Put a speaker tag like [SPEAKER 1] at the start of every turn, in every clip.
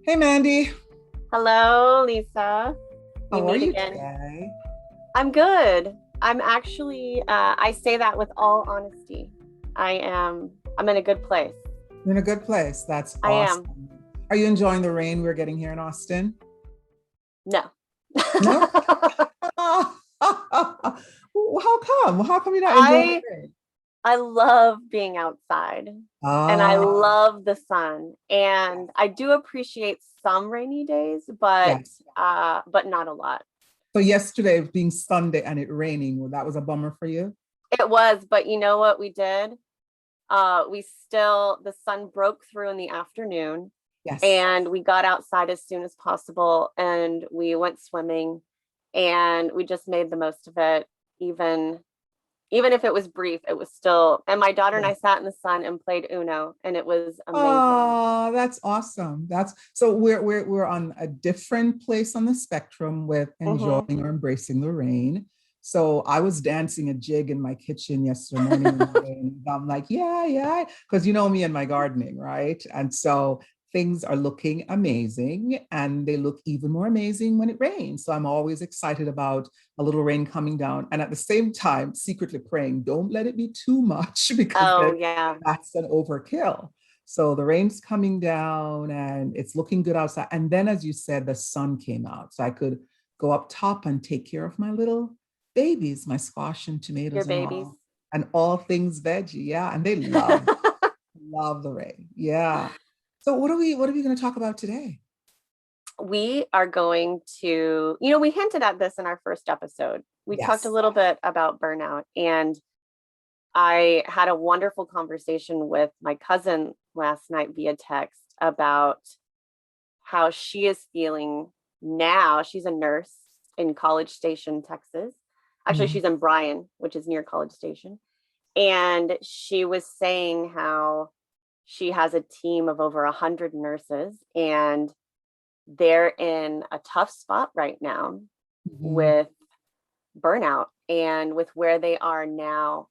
[SPEAKER 1] Hey Mandy,
[SPEAKER 2] Hello, Lisa. We
[SPEAKER 1] how are
[SPEAKER 2] meet
[SPEAKER 1] you
[SPEAKER 2] again.
[SPEAKER 1] today?
[SPEAKER 2] I'm good. I say that with all honesty. I'm in a good place.
[SPEAKER 1] You're in a good place. That's
[SPEAKER 2] I am.
[SPEAKER 1] awesome. Are you enjoying the rain we're getting here in Austin?
[SPEAKER 2] No.
[SPEAKER 1] No? How come? How come you're not enjoying the
[SPEAKER 2] I
[SPEAKER 1] rain?
[SPEAKER 2] I love being outside and I
[SPEAKER 1] Ah,
[SPEAKER 2] love the sun. And I do appreciate some rainy days,
[SPEAKER 1] yes.
[SPEAKER 2] but not a lot.
[SPEAKER 1] So yesterday being Sunday and it raining, well, that was a bummer for you?
[SPEAKER 2] It was, but you know what we did? The sun broke through in the afternoon
[SPEAKER 1] Yes.
[SPEAKER 2] and we got outside as soon as possible and we went swimming and we just made the most of it. Even even if it was brief, it was still, and my daughter and I
[SPEAKER 1] Yes.
[SPEAKER 2] sat in the sun and played Uno and it was amazing.
[SPEAKER 1] Oh, that's awesome. That's so we're on a different place on the spectrum with
[SPEAKER 2] Hmm.
[SPEAKER 1] enjoying or embracing the rain. So I was dancing a jig in my kitchen yesterday morning in the rain. I'm like, yeah, yeah, because you know me and my gardening, right? And so things are looking amazing and they look even more amazing when it rains. So I'm always excited about a little rain coming down and at the same time secretly praying, don't let it be too much because
[SPEAKER 2] Oh
[SPEAKER 1] then
[SPEAKER 2] yeah.
[SPEAKER 1] that's an overkill. So the rain's coming down and it's looking good outside. And then, as you said, the sun came out. So I could go up top and take care of my little babies, my squash and
[SPEAKER 2] Your
[SPEAKER 1] tomatoes
[SPEAKER 2] babies.
[SPEAKER 1] and all things veggie. Yeah. And they love the rain. Yeah. So what are we going to talk about today?
[SPEAKER 2] We are going to, we hinted at this in our first episode. We talked a
[SPEAKER 1] Yes.
[SPEAKER 2] little bit about burnout, and I had a wonderful conversation with my cousin last night via text about how she is feeling now. She's a nurse in College Station, Texas. Actually,
[SPEAKER 1] Mhm.
[SPEAKER 2] she's in Bryan, which is near College Station. And she was saying how she has a team of over 100 nurses and they're in a tough spot right now
[SPEAKER 1] Mhm.
[SPEAKER 2] with burnout and with where they are now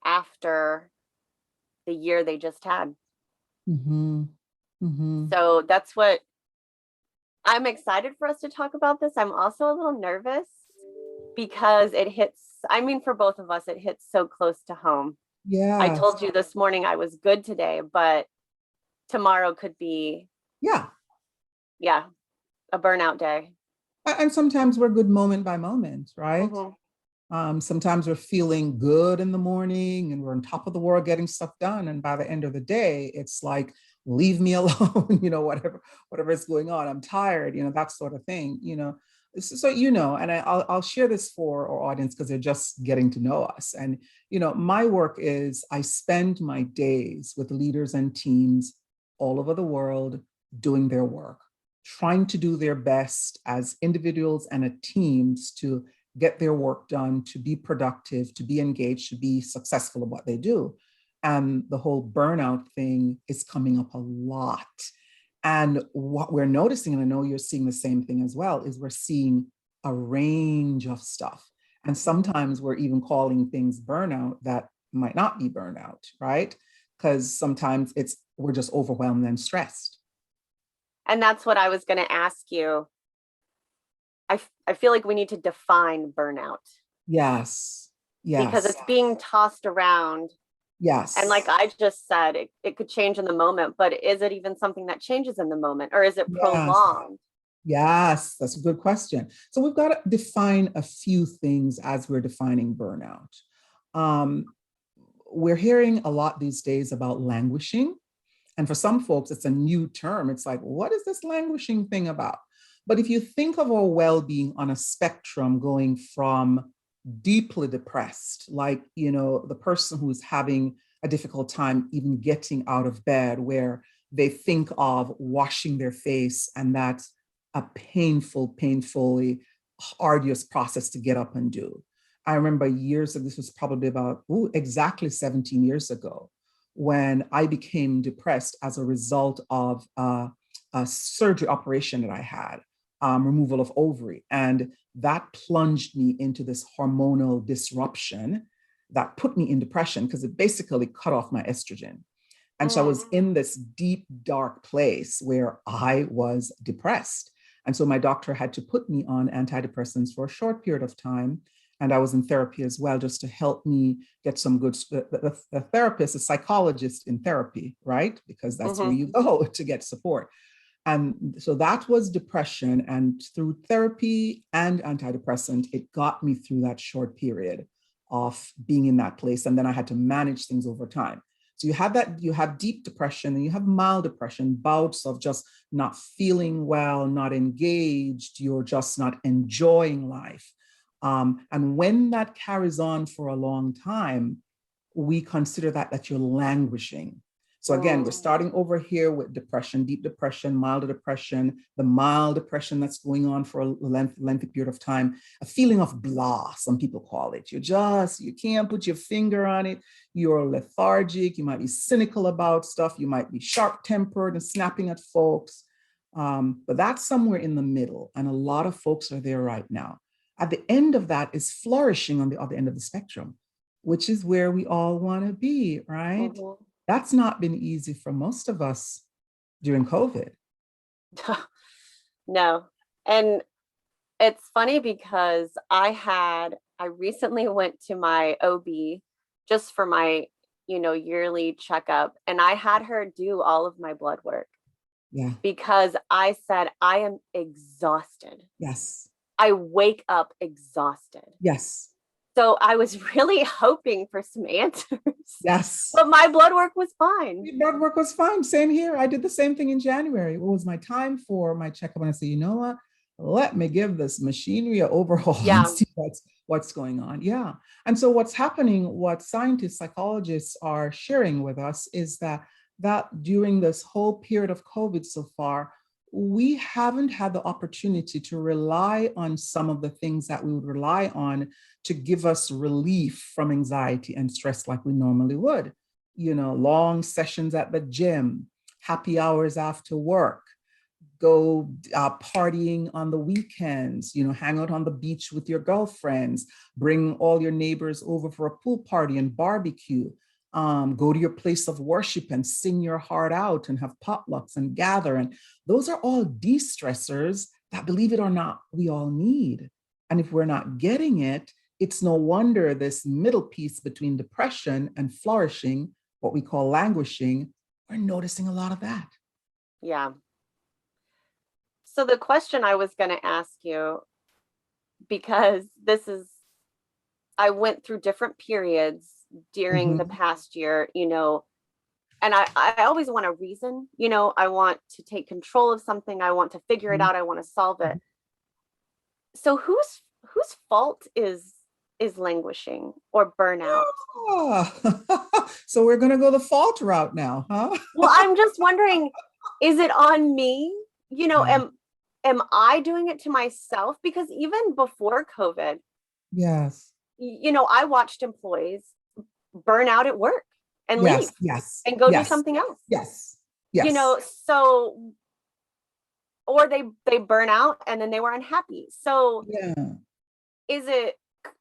[SPEAKER 2] after the year they just had.
[SPEAKER 1] Mhm. Mhm.
[SPEAKER 2] So that's what I'm excited for us to talk about this. I'm also a little nervous because I mean, for both of us, it hits so close to home. I
[SPEAKER 1] Yes.
[SPEAKER 2] told you this morning I was good today, but tomorrow could be,
[SPEAKER 1] Yeah.
[SPEAKER 2] yeah, a burnout day.
[SPEAKER 1] And sometimes we're good moment by moment, right?
[SPEAKER 2] Hmm.
[SPEAKER 1] Sometimes we're feeling good in the morning and we're on top of the world getting stuff done. And by the end of the day, it's like, leave me alone, whatever is going on. I'm tired, that sort of thing, So, and I'll share this for our audience because they're just getting to know us. And, my work is I spend my days with leaders and teams all over the world doing their work, trying to do their best as individuals and as teams to get their work done, to be productive, to be engaged, to be successful at what they do. And the whole burnout thing is coming up a lot. And what we're noticing, and I know you're seeing the same thing as well, is we're seeing a range of stuff. And sometimes we're even calling things burnout that might not be burnout, right? Because sometimes we're just overwhelmed and stressed.
[SPEAKER 2] And that's what I was going to ask you. I feel like we need to define burnout
[SPEAKER 1] Yes,
[SPEAKER 2] because
[SPEAKER 1] yes,
[SPEAKER 2] it's being tossed around. And like
[SPEAKER 1] yes,
[SPEAKER 2] I just said, it could change in the moment, but is it even something that changes in the moment or is it
[SPEAKER 1] yes.
[SPEAKER 2] prolonged?
[SPEAKER 1] Yes, that's a good question. So we've got to define a few things as we're defining burnout. Um, we're hearing a lot these days about languishing. And for some folks, it's a new term. It's like, what is this languishing thing about? But if you think of our well being on a spectrum going from deeply depressed, like, the person who's having a difficult time even getting out of bed, where they think of washing their face, and that's a painfully arduous process to get up and do. I remember years ago, this was probably about exactly 17 years ago, when I became depressed as a result of a surgery operation that I had, removal of ovary. And that plunged me into this hormonal disruption that put me in depression because it basically cut off my estrogen. And so I was in this deep, dark place where I was depressed. And so my doctor had to put me on antidepressants for a short period of time. And I was in therapy as well, just to help me get some good, the therapist, a psychologist in therapy, right? Because that's where you go to get support. And so that was depression. And through therapy and antidepressant, it got me through that short period of being in that place. And then I had to manage things over time. So you have that, you have deep depression and you have mild depression, bouts of just not feeling well, not engaged, you're just not enjoying life. And when that carries on for a long time, we consider that you're languishing. So again, we're starting over here with depression, deep depression, mild depression, the mild depression that's going on for a lengthy period of time, a feeling of blah, some people call it. You can't put your finger on it. You're lethargic. You might be cynical about stuff. You might be sharp-tempered and snapping at folks. But that's somewhere in the middle. And a lot of folks are there right now. At the end of that is flourishing on the other end of the spectrum, which is where we all want to be, right? That's not been easy for most of us during COVID.
[SPEAKER 2] No. And it's funny because I recently went to my OB just for my, yearly checkup, and I had her do all of my blood work.
[SPEAKER 1] Yeah.
[SPEAKER 2] Because I said, I am exhausted.
[SPEAKER 1] Yes.
[SPEAKER 2] I wake up exhausted.
[SPEAKER 1] Yes.
[SPEAKER 2] So I was really hoping for some answers.
[SPEAKER 1] Yes.
[SPEAKER 2] But my blood work was fine.
[SPEAKER 1] Your blood work was fine. Same here. I did the same thing in January. It was my time for my checkup. And I said, you know what? Let me give this machinery an overhaul and see what's going on. Yeah. And so what's happening, what scientists, psychologists are sharing with us is that during this whole period of COVID so far, we haven't had the opportunity to rely on some of the things that we would rely on to give us relief from anxiety and stress like we normally would. Long sessions at the gym, happy hours after work, go partying on the weekends, hang out on the beach with your girlfriends, bring all your neighbors over for a pool party and barbecue. Go to your place of worship and sing your heart out and have potlucks and gather. And those are all de-stressors that, believe it or not, we all need. And if we're not getting it, it's no wonder this middle piece between depression and flourishing, what we call languishing, we're noticing a lot of that.
[SPEAKER 2] Yeah. So the question I was going to ask you, because I went through different periods during the past year, and I always want a reason, I want to take control of something. I want to figure it out. I want to solve it. So whose fault is languishing or burnout?
[SPEAKER 1] So we're going to go the fault route now, huh?
[SPEAKER 2] Well, I'm just wondering, is it on me? Am I doing it to myself? Because even before COVID,
[SPEAKER 1] yes,
[SPEAKER 2] I watched employees burn out at work and leave and go do something else.
[SPEAKER 1] Yes.
[SPEAKER 2] So, or they burn out and then they were unhappy. So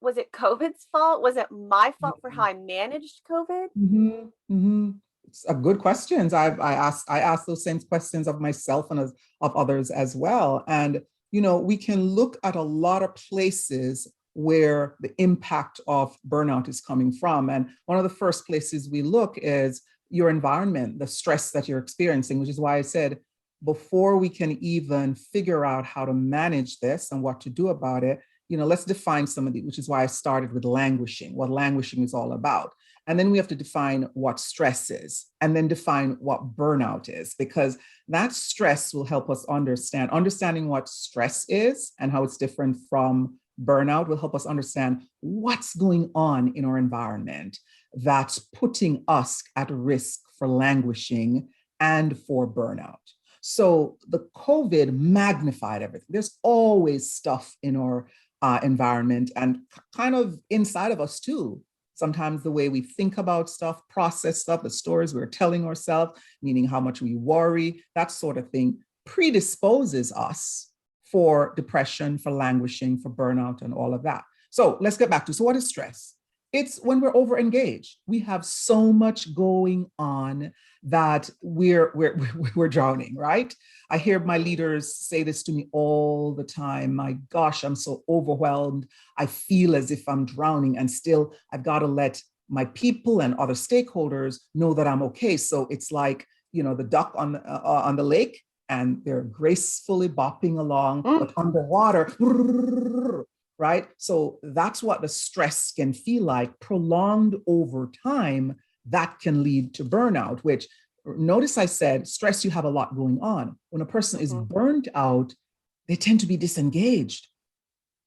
[SPEAKER 2] was it COVID's fault? Was it my fault for how I managed COVID?
[SPEAKER 1] It's a good questions. I asked those same questions of myself and of others as well. And, we can look at a lot of places where the impact of burnout is coming from. And one of the first places we look is your environment, the stress that you're experiencing, which is why I said, before we can even figure out how to manage this and what to do about it, let's define some of the, which is why I started with languishing, what languishing is all about. And then we have to define what stress is, and then define what burnout is, because that stress will help us understanding what stress is and how it's different from burnout will help us understand what's going on in our environment that's putting us at risk for languishing and for burnout. So the COVID magnified everything. There's always stuff in our environment and kind of inside of us too. Sometimes the way we think about stuff, process stuff, the stories we're telling ourselves, meaning how much we worry, that sort of thing predisposes us for depression, for languishing, for burnout, and all of that. So let's get back to, so what is stress? It's when we're over engaged. We have so much going on that we're drowning, right? I hear my leaders say this to me all the time. My gosh, I'm so overwhelmed. I feel as if I'm drowning, and still I've got to let my people and other stakeholders know that I'm okay. So it's like, the duck on the lake, and they're gracefully bopping along,
[SPEAKER 2] Mm,
[SPEAKER 1] but underwater, right? So that's what the stress can feel like, prolonged over time. That can lead to burnout, which, notice I said stress, you have a lot going on. When a person is
[SPEAKER 2] mhm,
[SPEAKER 1] burned out, they tend to be disengaged.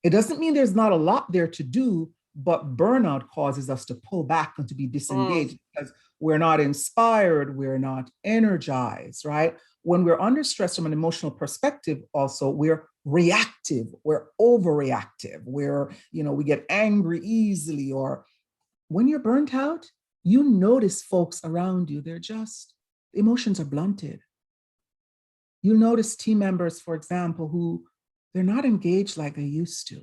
[SPEAKER 1] It doesn't mean there's not a lot there to do, but burnout causes us to pull back and to be
[SPEAKER 2] mm,
[SPEAKER 1] disengaged because we're not inspired, we're not energized, right? When we're under stress from an emotional perspective, also, we're reactive, we're overreactive, we get angry easily. Or when you're burnt out, you notice folks around you, emotions are blunted. You notice team members, for example, who they're not engaged like they used to.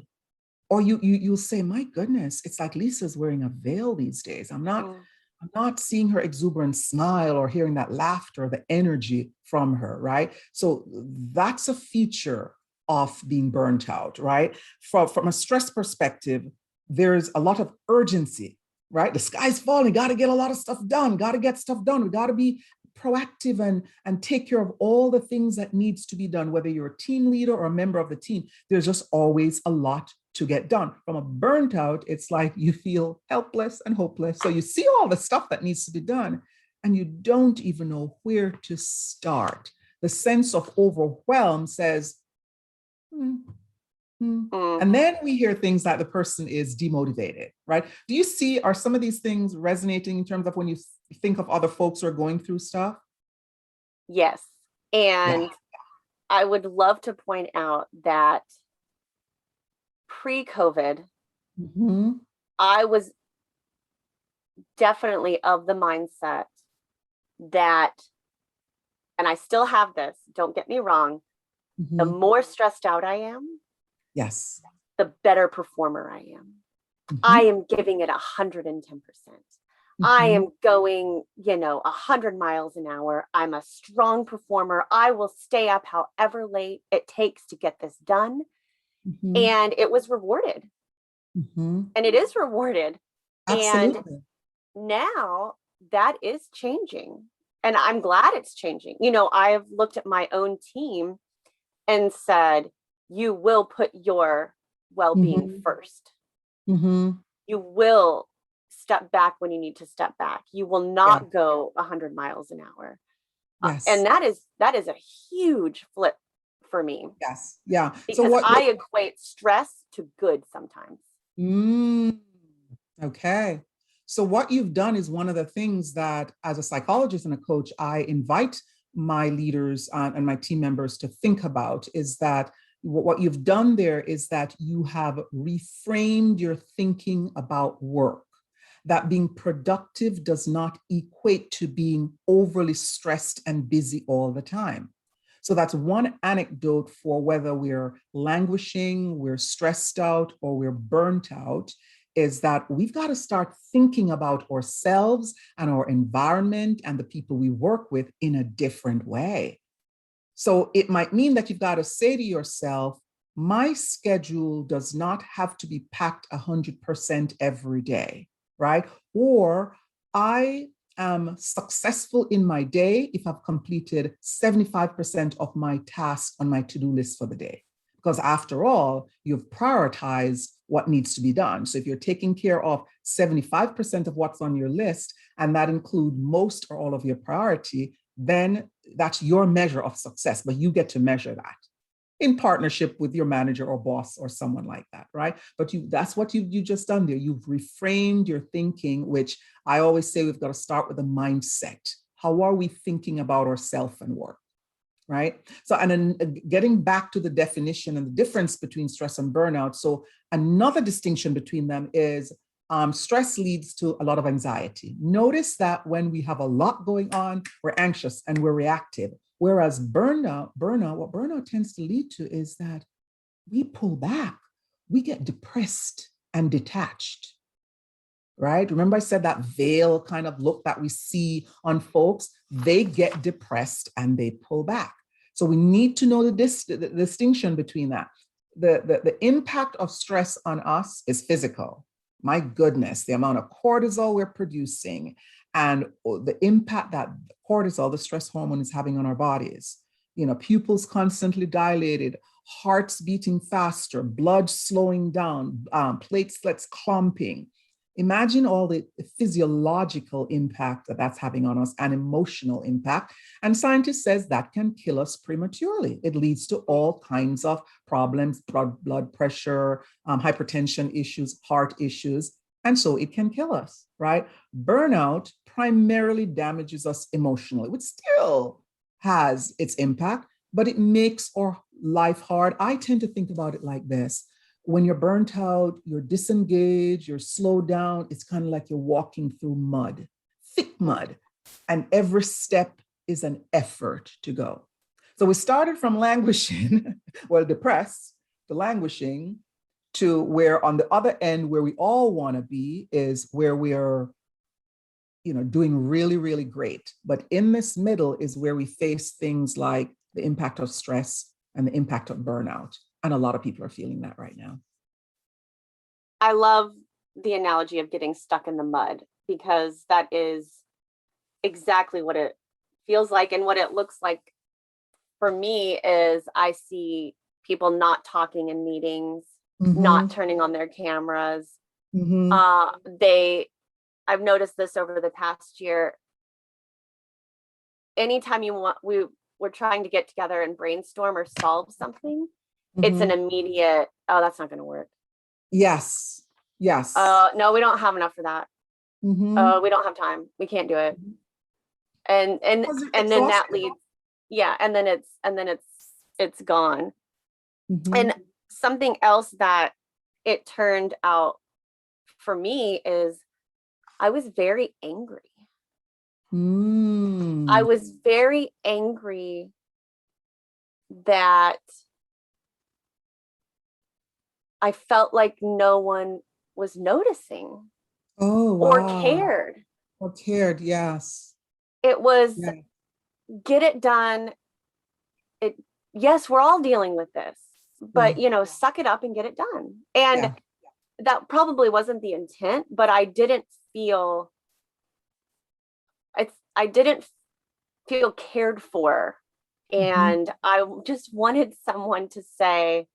[SPEAKER 1] Or you'll say, my goodness, it's like Lisa's wearing a veil these days.
[SPEAKER 2] mm,
[SPEAKER 1] I'm not seeing her exuberant smile or hearing that laughter, the energy from her, right? So that's a feature of being burnt out, right? From a stress perspective, there's a lot of urgency, right? The sky's falling, got to get a lot of stuff done, got to get stuff done. We got to be proactive and take care of all the things that needs to be done, whether you're a team leader or a member of the team. There's just always a lot to get done. From a burnt out, it's like you feel helpless and hopeless. So you see all the stuff that needs to be done, and you don't even know where to start. The sense of overwhelm says, hmm, hmm.
[SPEAKER 2] mm.
[SPEAKER 1] And then we hear things like the person is demotivated, right? Are some of these things resonating in terms of when you think of other folks who are going through stuff?
[SPEAKER 2] Yes.
[SPEAKER 1] Yeah.
[SPEAKER 2] And I would love to point out that pre-COVID,
[SPEAKER 1] Mm-hmm.
[SPEAKER 2] I was definitely of the mindset that, and I still have this, don't get me wrong, the
[SPEAKER 1] Mm-hmm.
[SPEAKER 2] more stressed out I am,
[SPEAKER 1] Yes.
[SPEAKER 2] the better performer I am. I
[SPEAKER 1] Mm-hmm.
[SPEAKER 2] am giving it 110%. I
[SPEAKER 1] Mm-hmm.
[SPEAKER 2] am going, 100 miles an hour. I'm a strong performer. I will stay up however late it takes to get this done.
[SPEAKER 1] Mm-hmm.
[SPEAKER 2] And it was rewarded.
[SPEAKER 1] Mm-hmm.
[SPEAKER 2] And it is rewarded. And
[SPEAKER 1] Absolutely.
[SPEAKER 2] now that is changing. And I'm glad it's changing. I've looked at my own team and said, you will put your well being
[SPEAKER 1] Mm-hmm.
[SPEAKER 2] first.
[SPEAKER 1] Mm-hmm.
[SPEAKER 2] You will step back when you need to step back. You will
[SPEAKER 1] Yeah.
[SPEAKER 2] not go 100 miles an hour. And
[SPEAKER 1] Yes.
[SPEAKER 2] that is a huge flip for me
[SPEAKER 1] Yes. Yeah. So
[SPEAKER 2] because I equate stress to good sometimes.
[SPEAKER 1] mm, okay. So what you've done is one of the things that, as a psychologist and a coach, I invite my leaders and my team members to think about is that what you've done there is that you have reframed your thinking about work, that being productive does not equate to being overly stressed and busy all the time. So that's one anecdote for whether we're languishing, we're stressed out, or we're burnt out, is that we've got to start thinking about ourselves and our environment and the people we work with in a different way. So it might mean that you've got to say to yourself, my schedule does not have to be packed 100% every day, right? Or I am successful in my day if I've completed 75% of my tasks on my to-do list for the day. Because after all, you've prioritized what needs to be done. So if you're taking care of 75% of what's on your list, and that includes most or all of your priority, then that's your measure of success, but you get to measure that in partnership with your manager or boss or someone like that, right? But that's what you just done there. You've reframed your thinking, which I always say we've got to start with a mindset. How are we thinking about ourselves and work? Right? So, and then getting back to the definition and the difference between stress and burnout. So, another distinction between them is stress leads to a lot of anxiety. Notice that when we have a lot going on, we're anxious and we're reactive. Whereas what burnout tends to lead to is that we pull back, we get depressed and detached. right? Remember I said that veil kind of look that we see on folks, they get depressed and they pull back. So we need to know the distinction between that. The impact of stress on us is physical. My goodness, the amount of cortisol we're producing and the impact that cortisol, the stress hormone, is having on our bodies. You know, pupils constantly dilated, hearts beating faster, blood slowing down, platelets clumping. Imagine all the physiological impact that that's having on us and emotional impact. And scientists says that can kill us prematurely. It leads to all kinds of problems, blood pressure, hypertension issues, heart issues. And so it can kill us, right? Burnout primarily damages us emotionally, which still has its impact, but it makes our life hard. I tend to think about it like this. When you're burnt out, you're disengaged, you're slowed down, it's kind of like you're walking through mud, thick mud, and every step is an effort to go. So we started from languishing, well, depressed, to languishing, to where on the other end, where we all want to be, is where we are, you know, doing really, really great. But in this middle is where we face things like the impact of stress and the impact of burnout. And a lot of people are feeling that right now.
[SPEAKER 2] I love the analogy of getting stuck in the mud, because that is exactly what it feels like. And what it looks like for me is I see people not talking in meetings, not turning on their cameras. I've noticed this over the past year. Anytime we're trying to get together and brainstorm or solve something, it's an immediate, oh, that's not going to work.
[SPEAKER 1] Yes. Yes.
[SPEAKER 2] No, we don't have enough for that. Oh, we don't have time. We can't do it. And then that leads, yeah. And then it's gone. And something else that it turned out for me is I was very angry. I was very angry that I felt like no one was noticing.
[SPEAKER 1] Oh, wow.
[SPEAKER 2] Or cared.
[SPEAKER 1] Or cared, yes.
[SPEAKER 2] It was get it done. Yes, we're all dealing with this, but suck it up and get it done. And that probably wasn't the intent, but I didn't feel cared for. And I just wanted someone to say,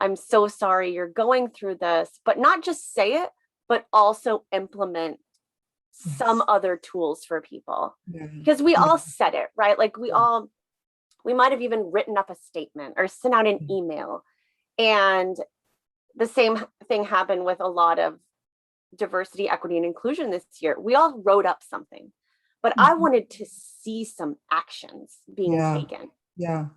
[SPEAKER 2] I'm so sorry you're going through this, but not just say it, but also implement some other tools for people. Because we all said it, right? Like we might have even written up a statement or sent out an email. And the same thing happened with a lot of diversity, equity, and inclusion this year. We all wrote up something, but I wanted to see some actions being taken.
[SPEAKER 1] Yeah.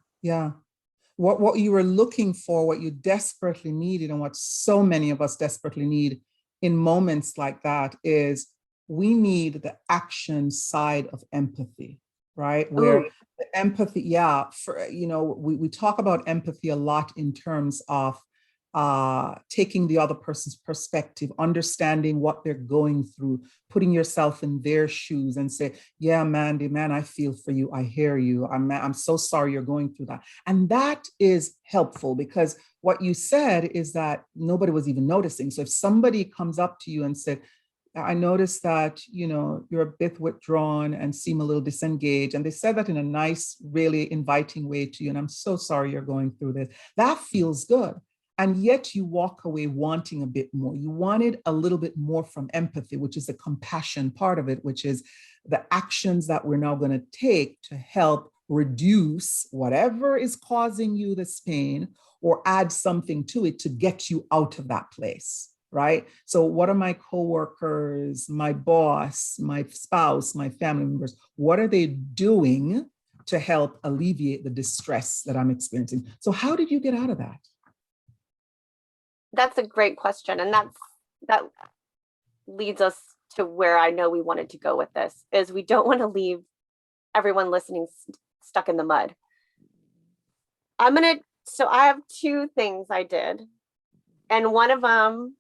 [SPEAKER 1] What you were looking for, what you desperately needed, and what so many of us desperately need in moments like that is we need the action side of empathy, right? Where the empathy, we talk about empathy a lot in terms of taking the other person's perspective, understanding what they're going through, putting yourself in their shoes and say, yeah, Mandy, man, I feel for you. I hear you. I'm so sorry you're going through that. And that is helpful because what you said is that nobody was even noticing. So if somebody comes up to you and said, I noticed that, you're a bit withdrawn and seem a little disengaged. And they said that in a nice, really inviting way to you. And I'm so sorry you're going through this. That feels good. And yet you walk away wanting a bit more. You wanted a little bit more from empathy, which is the compassion part of it, which is the actions that we're now going to take to help reduce whatever is causing you this pain or add something to it to get you out of that place. Right? So what are my coworkers, my boss, my spouse, my family members, what are they doing to help alleviate the distress that I'm experiencing? So how did you get out of that?
[SPEAKER 2] That's a great question. And that leads us to where I know we wanted to go with this, is we don't want to leave everyone listening stuck in the mud. So I have two things I did. And one of them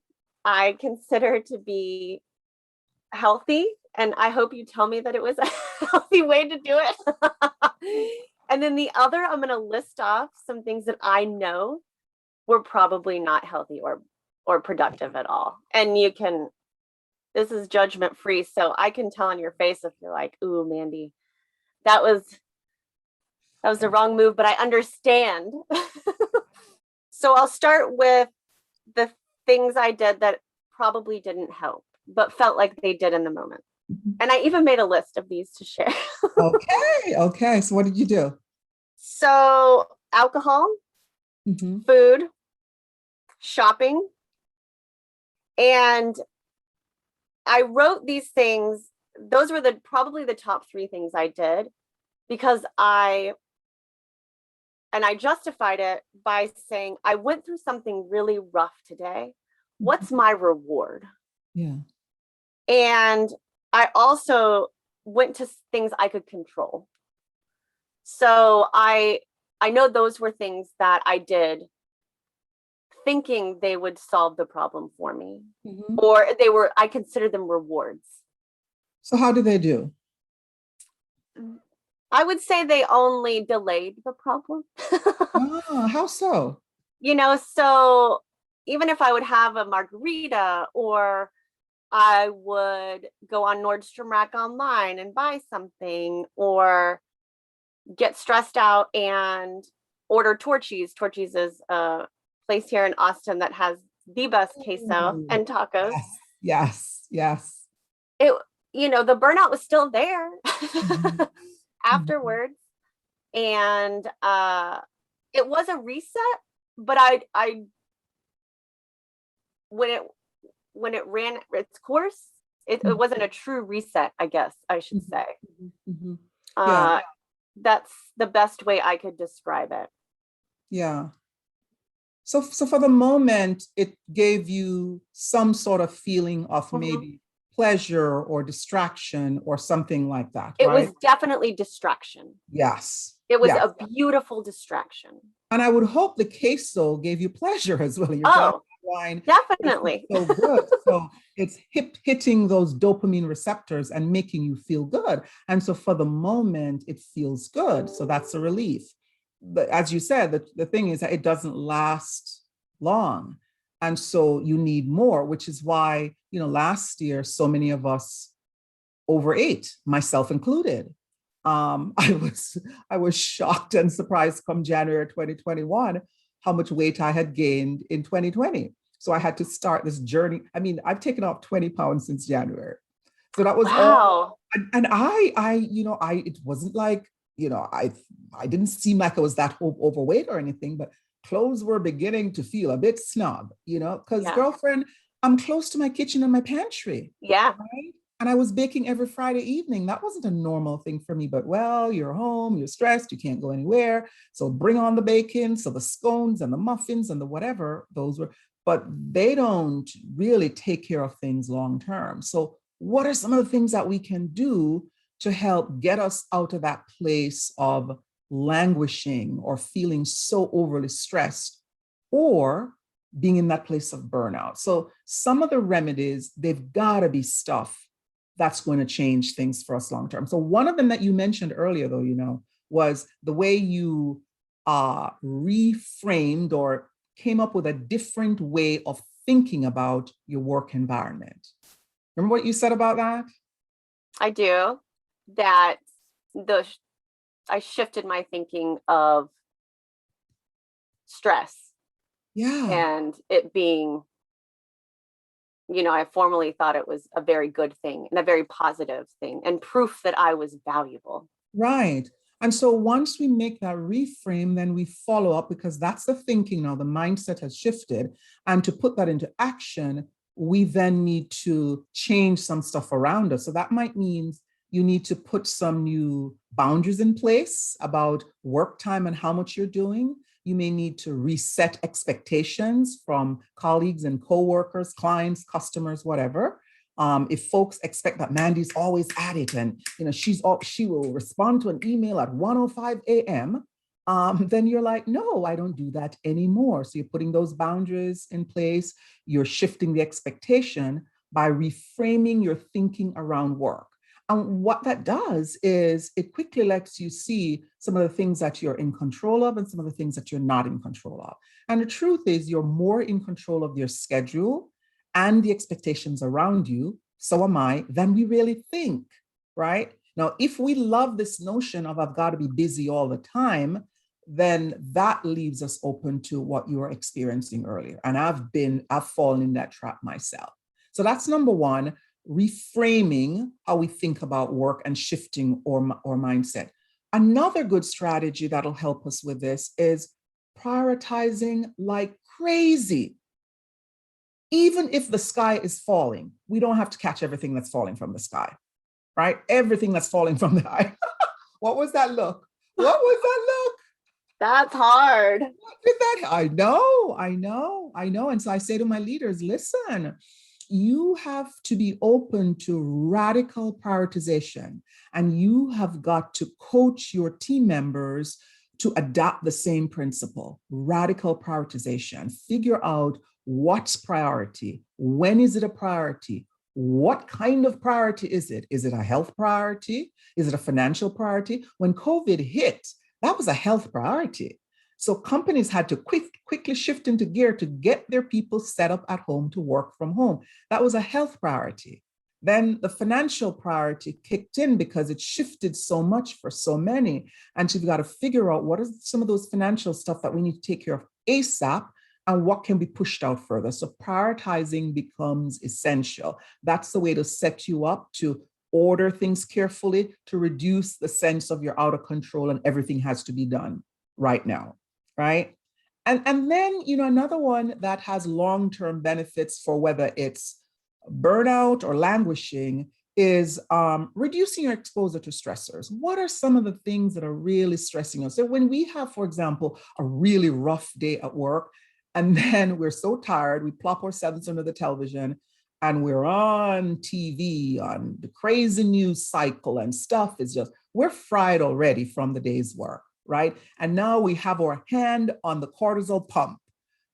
[SPEAKER 2] I consider to be healthy. And I hope you tell me that it was a healthy way to do it. And then the other, I'm going to list off some things that I know were probably not healthy or productive at all. And you can, this is judgment free. So I can tell on your face if you're like, ooh, Mandy, that was the wrong move, but I understand. So I'll start with the things I did that probably didn't help, but felt like they did in the moment. And I even made a list of these to share.
[SPEAKER 1] Okay. So what did you do?
[SPEAKER 2] So alcohol, food, shopping. And I wrote these things. Those were probably the top 3 things I did, because I justified it by saying, I went through something really rough today. What's my reward?
[SPEAKER 1] Yeah.
[SPEAKER 2] And I also went to things I could control. So I know those were things that I did thinking they would solve the problem for me, or I considered them rewards.
[SPEAKER 1] So how did they do?
[SPEAKER 2] I would say they only delayed the problem.
[SPEAKER 1] How so?
[SPEAKER 2] So even if I would have a margarita, or I would go on Nordstrom Rack online and buy something, or get stressed out and order Torchy's. Torchy's is a place here in Austin that has the best queso and tacos.
[SPEAKER 1] Yes.
[SPEAKER 2] It, the burnout was still there afterwards. And it was a reset, but I when it ran its course, it wasn't a true reset, I guess I should say.
[SPEAKER 1] Yeah.
[SPEAKER 2] That's the best way I could describe it.
[SPEAKER 1] Yeah. So for the moment, it gave you some sort of feeling of maybe pleasure or distraction or something like that,
[SPEAKER 2] It
[SPEAKER 1] right?
[SPEAKER 2] was definitely distraction.
[SPEAKER 1] Yes.
[SPEAKER 2] It was a beautiful distraction.
[SPEAKER 1] And I would hope the queso gave you pleasure as well.
[SPEAKER 2] Wine. Definitely.
[SPEAKER 1] So good. So it's hitting those dopamine receptors and making you feel good. And so for the moment, it feels good. So that's a relief. But as you said, the thing is that it doesn't last long. And so you need more, which is why, last year, so many of us overate, myself included. I was shocked and surprised come January 2021 how much weight I had gained in 2020. So I had to start this journey. I mean, I've taken off 20 pounds since January. So that was all. And it wasn't like, I didn't seem like I was that overweight or anything, but clothes were beginning to feel a bit snug, because girlfriend, I'm close to my kitchen and my pantry.
[SPEAKER 2] Yeah.
[SPEAKER 1] Right? And I was baking every Friday evening. That wasn't a normal thing for me, but you're home, you're stressed, you can't go anywhere. So bring on the bacon. So the scones and the muffins and the whatever, but they don't really take care of things long-term. So what are some of the things that we can do to help get us out of that place of languishing or feeling so overly stressed, or being in that place of burnout? So some of the remedies, they've got to be stuff that's going to change things for us long term. So one of them that you mentioned earlier, though, was the way you reframed or came up with a different way of thinking about your work environment. Remember what you said about that?
[SPEAKER 2] I do. That I shifted my thinking of stress.
[SPEAKER 1] Yeah.
[SPEAKER 2] And it being, I formerly thought it was a very good thing and a very positive thing and proof that I was valuable.
[SPEAKER 1] Right. And so once we make that reframe, then we follow up, because that's the thinking now, the mindset has shifted. And to put that into action, we then need to change some stuff around us. So that might mean you need to put some new boundaries in place about work time and how much you're doing. You may need to reset expectations from colleagues and coworkers, clients, customers, whatever. If folks expect that Mandy's always at it and she will respond to an email at 1:05 a.m., then you're like, no, I don't do that anymore. So you're putting those boundaries in place. You're shifting the expectation by reframing your thinking around work. And what that does is it quickly lets you see some of the things that you're in control of and some of the things that you're not in control of. And the truth is, you're more in control of your schedule and the expectations around you, so am I, than we really think, right? Now, if we love this notion of I've got to be busy all the time, then that leaves us open to what you were experiencing earlier. And I've fallen in that trap myself. So that's number one, reframing how we think about work and shifting our mindset. Another good strategy that'll help us with this is prioritizing like crazy. Even if the sky is falling, we don't have to catch everything that's falling from the sky, right? Everything that's falling from the sky. What was that look? What was that look?
[SPEAKER 2] That's hard.
[SPEAKER 1] What did that? I know. And so I say to my leaders, listen, you have to be open to radical prioritization, and you have got to coach your team members to adopt the same principle, radical prioritization. Figure out what's priority, when is it a priority, what kind of priority is it? Is it a health priority? Is it a financial priority? When COVID hit, that was a health priority. So companies had to quickly shift into gear to get their people set up at home to work from home. That was a health priority. Then the financial priority kicked in because it shifted so much for so many. And so you've got to figure out what is some of those financial stuff that we need to take care of ASAP and what can be pushed out further. So prioritizing becomes essential. That's the way to set you up to order things carefully, to reduce the sense of you're out of control and everything has to be done right now, right? And then, another one that has long-term benefits for whether it's burnout or languishing is reducing your exposure to stressors. What are some of the things that are really stressing us? So when we have, for example, a really rough day at work, and then we're so tired, we plop ourselves under the television and we're on TV, on the crazy news cycle and stuff is just, we're fried already from the day's work, right? And now we have our hand on the cortisol pump.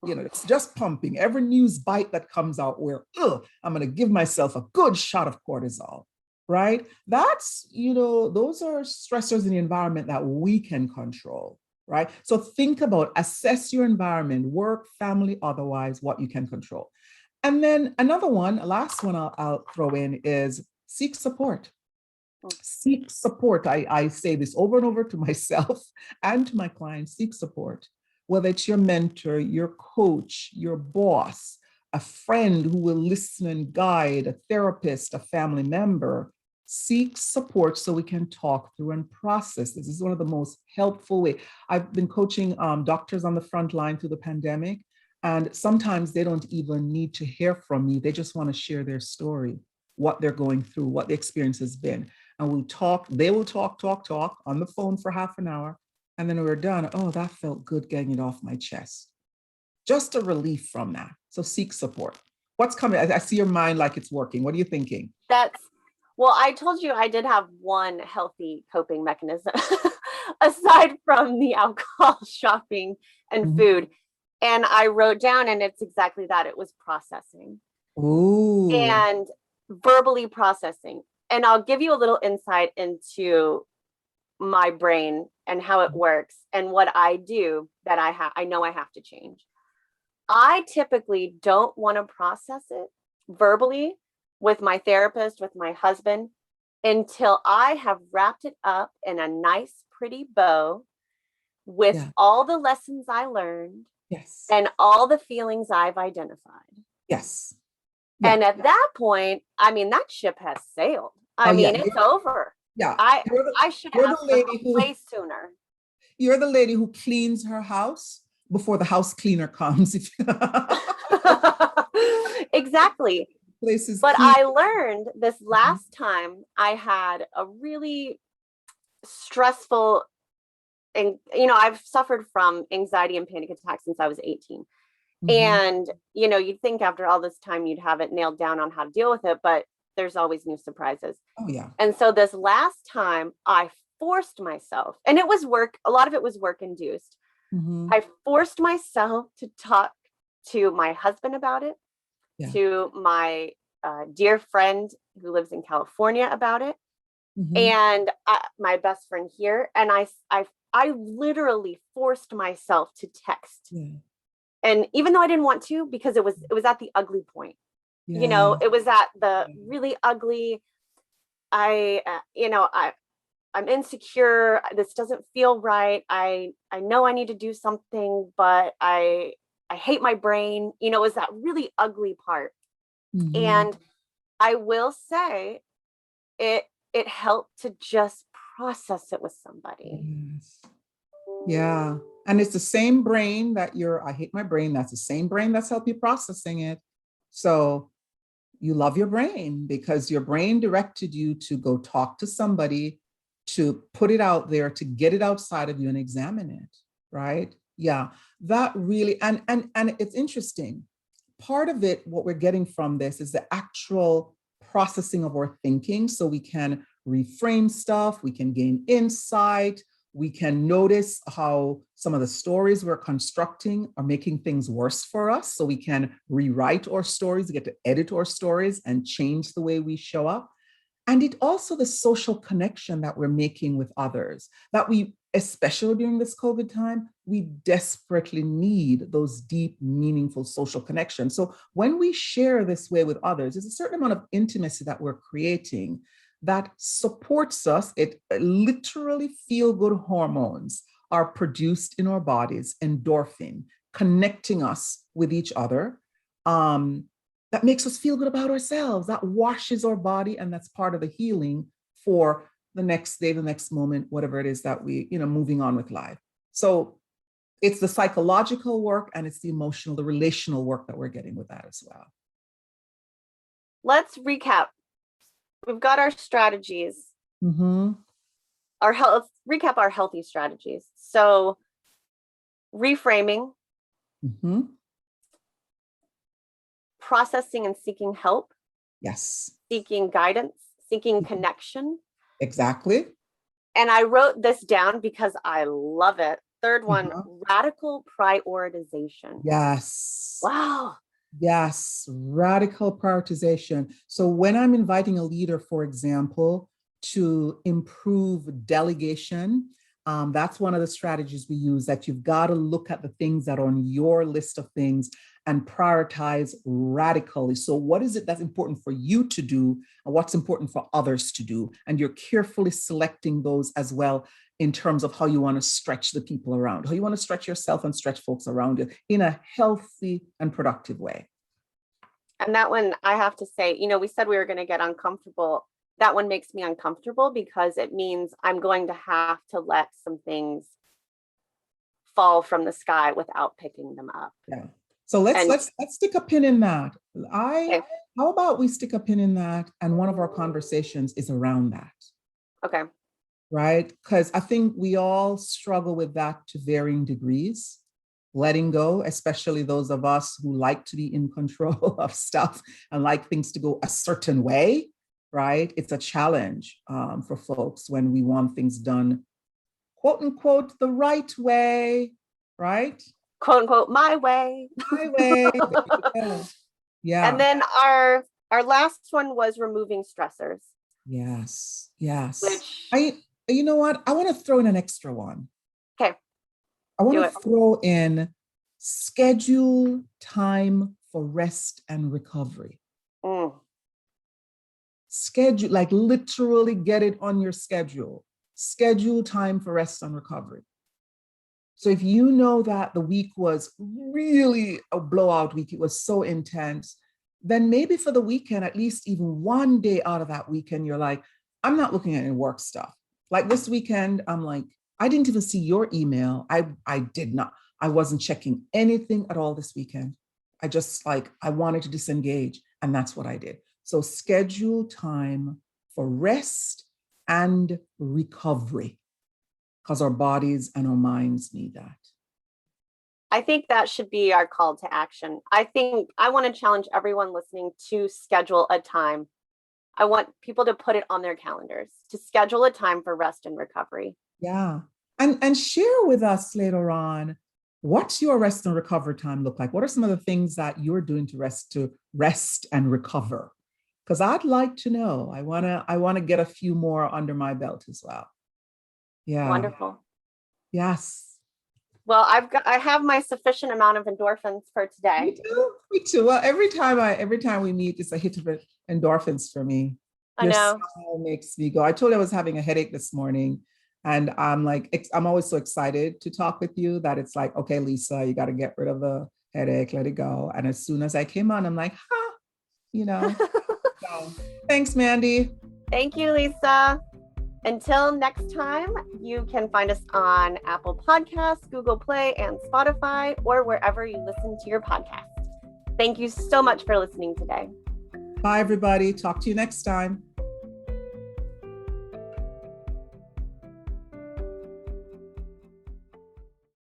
[SPEAKER 1] It's just pumping. Every news bite that comes out, I'm going to give myself a good shot of cortisol, right? That's, those are stressors in the environment that we can control, right? So think about, assess your environment, work, family, otherwise, what you can control. And then another one, last one I'll throw in is seek support. Seek support. I say this over and over to myself and to my clients, seek support. Whether it's your mentor, your coach, your boss, a friend who will listen and guide, a therapist, a family member, seek support so we can talk through and process. This is one of the most helpful ways. I've been coaching doctors on the front line through the pandemic, and sometimes they don't even need to hear from me. They just want to share their story, what they're going through, what the experience has been. And we'll talk, they will talk on the phone for half an hour. And then we're done. Oh, that felt good getting it off my chest. Just a relief from that. So seek support. What's coming? I see your mind like it's working. What are you thinking?
[SPEAKER 2] Well, I told you I did have one healthy coping mechanism aside from the alcohol, shopping, and food. And I wrote down, and it's exactly that. It was processing.
[SPEAKER 1] Ooh.
[SPEAKER 2] And verbally processing. And I'll give you a little insight into my brain and how it works and what I do that I know I have to change. I typically don't want to process it verbally with my therapist, with my husband, until I have wrapped it up in a nice, pretty bow with all the lessons I learned and all the feelings I've identified.
[SPEAKER 1] Yes.
[SPEAKER 2] Yeah. And at that point, that ship has sailed. It's over.
[SPEAKER 1] Yeah.
[SPEAKER 2] I should have way sooner.
[SPEAKER 1] You're the lady who cleans her house before the house cleaner comes.
[SPEAKER 2] Exactly. But I learned this last time I had a really stressful, and I've suffered from anxiety and panic attacks since I was 18. And, you'd think after all this time, you'd have it nailed down on how to deal with it, but there's always new surprises.
[SPEAKER 1] Oh, yeah.
[SPEAKER 2] And so this last time I forced myself, and it was work, a lot of it was work induced.
[SPEAKER 1] Mm-hmm.
[SPEAKER 2] I forced myself to talk to my husband about it,
[SPEAKER 1] Yeah.
[SPEAKER 2] to my dear friend who lives in California about it,
[SPEAKER 1] Mm-hmm.
[SPEAKER 2] and my best friend here. And I literally forced myself to text.
[SPEAKER 1] Yeah.
[SPEAKER 2] And even though I didn't want to, because it was at the ugly point,
[SPEAKER 1] Yeah.
[SPEAKER 2] it was at the really ugly, I, I'm insecure. This doesn't feel right. I know I need to do something, but I hate my brain. It was that really ugly part.
[SPEAKER 1] Mm-hmm.
[SPEAKER 2] And I will say it it helped to just process it with somebody.
[SPEAKER 1] Yes. Yeah. And it's the same brain that I hate my brain. That's the same brain that's helped you processing it. So you love your brain because your brain directed you to go talk to somebody, to put it out there, to get it outside of you and examine it. Right. Yeah. That really, and it's interesting. Part of it, what we're getting from this is the actual processing of our thinking. So we can reframe stuff, we can gain insight, we can notice how some of the stories we're constructing are making things worse for us. So we can rewrite our stories, get to edit our stories and change the way we show up. And it also the social connection that we're making with others that we, especially during this COVID time, we desperately need those deep, meaningful social connections. So when we share this way with others, there's a certain amount of intimacy that we're creating that supports us. It literally feel good hormones are produced in our bodies, endorphin, connecting us with each other. That makes us feel good about ourselves. That washes our body, and that's part of the healing for the next day, the next moment, whatever it is that we, moving on with life. So it's the psychological work and it's the emotional, the relational work that we're getting with that as well.
[SPEAKER 2] Let's recap. We've got our strategies.
[SPEAKER 1] Mm-hmm.
[SPEAKER 2] Our health. Recap our healthy strategies. So reframing,
[SPEAKER 1] Mm-hmm.
[SPEAKER 2] processing and seeking help,
[SPEAKER 1] Yes.
[SPEAKER 2] seeking guidance, seeking connection.
[SPEAKER 1] Exactly.
[SPEAKER 2] And I wrote this down because I love it. Third one,
[SPEAKER 1] Uh-huh.
[SPEAKER 2] radical prioritization.
[SPEAKER 1] Yes.
[SPEAKER 2] Wow.
[SPEAKER 1] Yes, radical prioritization. So when I'm inviting a leader, for example, to improve delegation, that's one of the strategies we use, that you've got to look at the things that are on your list of things and prioritize radically. So what is it that's important for you to do and what's important for others to do? And you're carefully selecting those as well in terms of how you want to stretch the people around, how you want to stretch yourself and stretch folks around you in a healthy and productive way.
[SPEAKER 2] And that one, I have to say, we said we were going to get uncomfortable. That one makes me uncomfortable because it means I'm going to have to let some things fall from the sky without picking them up.
[SPEAKER 1] Yeah. So let's stick a pin in that.
[SPEAKER 2] Okay.
[SPEAKER 1] How about we stick a pin in that, and one of our conversations is around that.
[SPEAKER 2] Okay.
[SPEAKER 1] Right? Because I think we all struggle with that to varying degrees. Letting go, especially those of us who like to be in control of stuff and like things to go a certain way, right? It's a challenge for folks when we want things done, quote unquote, the right way, right?
[SPEAKER 2] Quote unquote, my way.
[SPEAKER 1] My way. There you go.
[SPEAKER 2] And
[SPEAKER 1] Yeah.
[SPEAKER 2] then our last one was removing stressors.
[SPEAKER 1] Yes. Yes.
[SPEAKER 2] Which,
[SPEAKER 1] You know what? I want to throw in an extra one.
[SPEAKER 2] okay,
[SPEAKER 1] I want
[SPEAKER 2] do
[SPEAKER 1] to
[SPEAKER 2] it.
[SPEAKER 1] throw in schedule time for rest and recovery.
[SPEAKER 2] Mm.
[SPEAKER 1] Schedule, like literally get it on your schedule. Schedule time for rest and recovery. So if you know that the week was really a blowout week, it was so intense, then maybe for the weekend, at least even one day out of that weekend, you're like, I'm not looking at any work stuff. Like this weekend, I'm like, I didn't even see your email. I did not. I wasn't checking anything at all this weekend. I wanted to disengage. And that's what I did. So schedule time for rest and recovery, because our bodies and our minds need that.
[SPEAKER 2] I think that should be our call to action. I think I want to challenge everyone listening to schedule a time I want people to put it on their calendars, to schedule a time for rest and recovery.
[SPEAKER 1] Yeah. And share with us later on, what's your rest and recover time look like? What are some of the things that you're doing to rest and recover? Because I'd like to know. I want to get a few more under my belt as well. Yeah.
[SPEAKER 2] Wonderful.
[SPEAKER 1] Yes.
[SPEAKER 2] Well, I have my sufficient amount of endorphins for today.
[SPEAKER 1] Me too. Me too. Well, every time we meet, it's a hit of endorphins for me.
[SPEAKER 2] I
[SPEAKER 1] Your
[SPEAKER 2] know.
[SPEAKER 1] smile makes me go. I told you I was having a headache this morning, and I'm like, I'm always so excited to talk with you that it's like, okay, Lisa, you got to get rid of the headache, let it go. And as soon as I came on, I'm like, huh, you know. So, thanks, Mandy.
[SPEAKER 2] Thank you, Lisa. Until next time, you can find us on Apple Podcasts, Google Play, and Spotify, or wherever you listen to your podcast. Thank you so much for listening today.
[SPEAKER 1] Bye, everybody. Talk to you next time.